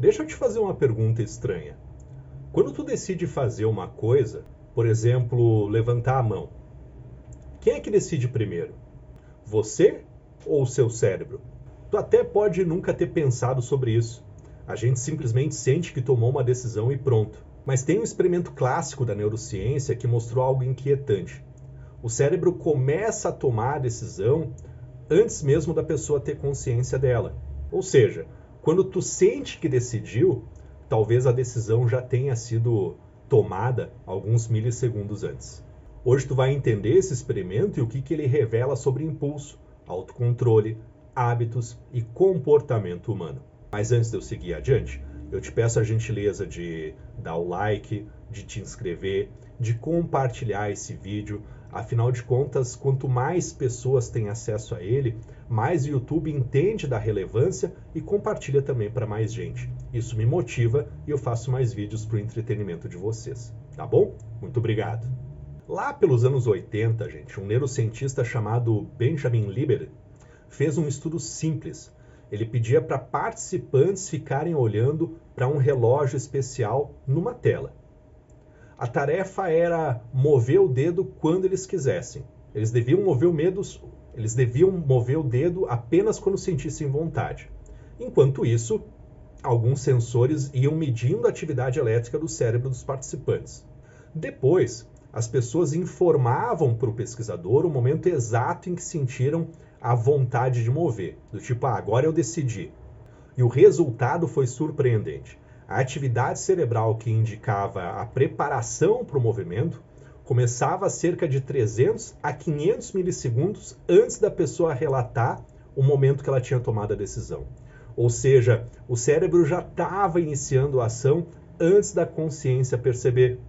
Deixa eu te fazer uma pergunta estranha. Quando tu decide fazer uma coisa, por exemplo, levantar a mão, quem é que decide primeiro? Você ou o seu cérebro? Tu até pode nunca ter pensado sobre isso. A gente simplesmente sente que tomou uma decisão e pronto. Mas tem um experimento clássico da neurociência que mostrou algo inquietante. O cérebro começa a tomar a decisão antes mesmo da pessoa ter consciência dela. Ou seja, quando tu sente que decidiu, talvez a decisão já tenha sido tomada alguns milissegundos antes. Hoje tu vai entender esse experimento e o que ele revela sobre impulso, autocontrole, hábitos e comportamento humano. Mas antes de eu seguir adiante, eu te peço a gentileza de dar o like, de te inscrever, de compartilhar esse vídeo. Afinal de contas, quanto mais pessoas têm acesso a ele, mais o YouTube entende da relevância e compartilha também para mais gente. Isso me motiva e eu faço mais vídeos para o entretenimento de vocês. Tá bom? Muito obrigado. Lá pelos anos 80, gente, um neurocientista chamado Benjamin Libet fez um estudo simples. Ele pedia para participantes ficarem olhando para um relógio especial numa tela. A tarefa era mover o dedo quando eles quisessem. Eles deviam mover o dedo apenas quando sentissem vontade. Enquanto isso, alguns sensores iam medindo a atividade elétrica do cérebro dos participantes. Depois, as pessoas informavam para o pesquisador o momento exato em que sentiram a vontade de mover, do tipo, agora eu decidi. E o resultado foi surpreendente. A atividade cerebral que indicava a preparação para o movimento começava a cerca de 300 a 500 milissegundos antes da pessoa relatar o momento que ela tinha tomado a decisão. Ou seja, o cérebro já estava iniciando a ação antes da consciência perceber.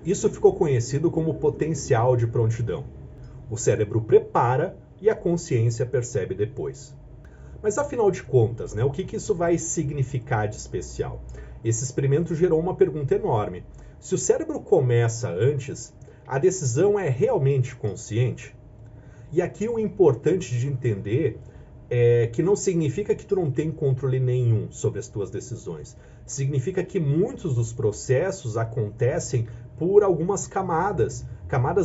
Isso ficou conhecido como potencial de prontidão. O cérebro prepara e a consciência percebe depois. Mas afinal de contas, o que isso vai significar de especial? Esse experimento gerou uma pergunta enorme. Se o cérebro começa antes, a decisão é realmente consciente? E aqui o importante de entender é que não significa que tu não tem controle nenhum sobre as tuas decisões. Significa que muitos dos processos acontecem por algumas camadas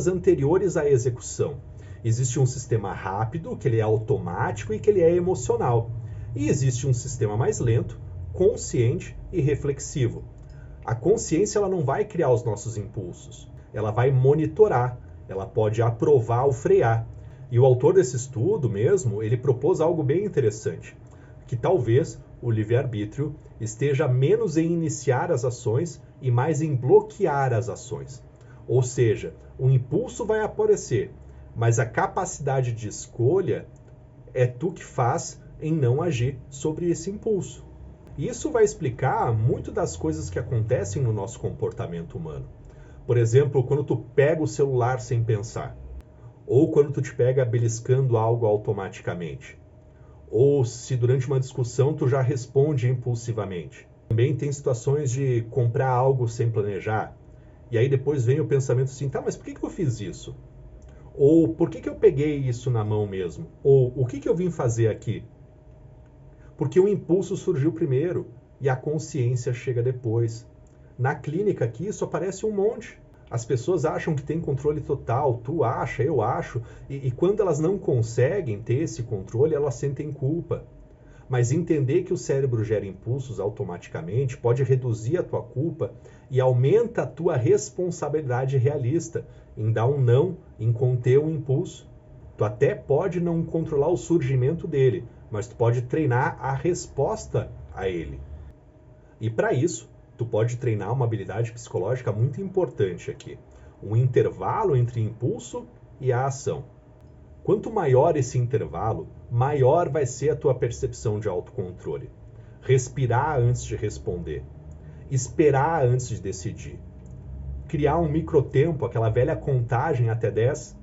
anteriores à execução. Existe um sistema rápido, que ele é automático e que ele é emocional. E existe um sistema mais lento, consciente e reflexivo. A consciência ela não vai criar os nossos impulsos. Ela vai monitorar, ela pode aprovar ou frear. E o autor desse estudo mesmo, ele propôs algo bem interessante, que talvez o livre-arbítrio esteja menos em iniciar as ações e mais em bloquear as ações. Ou seja, o impulso vai aparecer, mas a capacidade de escolha é tu que faz em não agir sobre esse impulso. E isso vai explicar muito das coisas que acontecem no nosso comportamento humano. Por exemplo, quando tu pega o celular sem pensar, ou quando tu te pega beliscando algo automaticamente, ou se durante uma discussão tu já responde impulsivamente. Também tem situações de comprar algo sem planejar, e aí depois vem o pensamento assim, tá, mas por que eu fiz isso? Ou por que eu peguei isso na mão mesmo? Ou o que eu vim fazer aqui? Porque o impulso surgiu primeiro e a consciência chega depois. Na clínica aqui isso aparece um monte. As pessoas acham que tem controle total, tu acha, eu acho, e quando elas não conseguem ter esse controle, elas sentem culpa. Mas entender que o cérebro gera impulsos automaticamente pode reduzir a tua culpa e aumenta a tua responsabilidade realista em dar um não, em conter o impulso. Tu até pode não controlar o surgimento dele, mas tu pode treinar a resposta a ele. E para isso, tu pode treinar uma habilidade psicológica muito importante aqui, um intervalo entre impulso e a ação. Quanto maior esse intervalo, maior vai ser a tua percepção de autocontrole. Respirar antes de responder. Esperar antes de decidir. Criar um microtempo, aquela velha contagem até 10.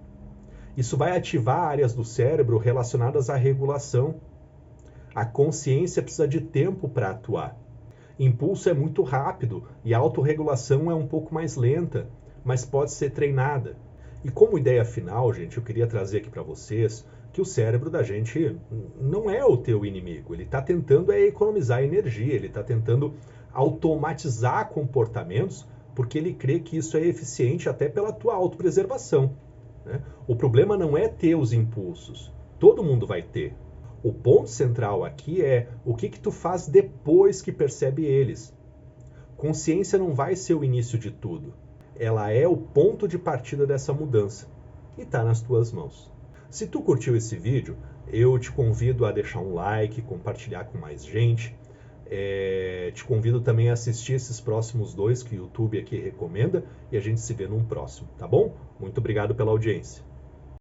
Isso vai ativar áreas do cérebro relacionadas à regulação. A consciência precisa de tempo para atuar. Impulso é muito rápido e a autorregulação é um pouco mais lenta, mas pode ser treinada. E como ideia final, gente, eu queria trazer aqui para vocês que o cérebro da gente não é o teu inimigo. Ele está tentando economizar energia, ele está tentando automatizar comportamentos porque ele crê que isso é eficiente até pela tua autopreservação, né? O problema não é ter os impulsos. Todo mundo vai ter. O ponto central aqui é o que tu faz depois que percebe eles. Consciência não vai ser o início de tudo. Ela é o ponto de partida dessa mudança. E está nas tuas mãos. Se tu curtiu esse vídeo, eu te convido a deixar um like, compartilhar com mais gente. Te convido também a assistir esses próximos 2 que o YouTube aqui recomenda e a gente se vê num próximo, tá bom? Muito obrigado pela audiência.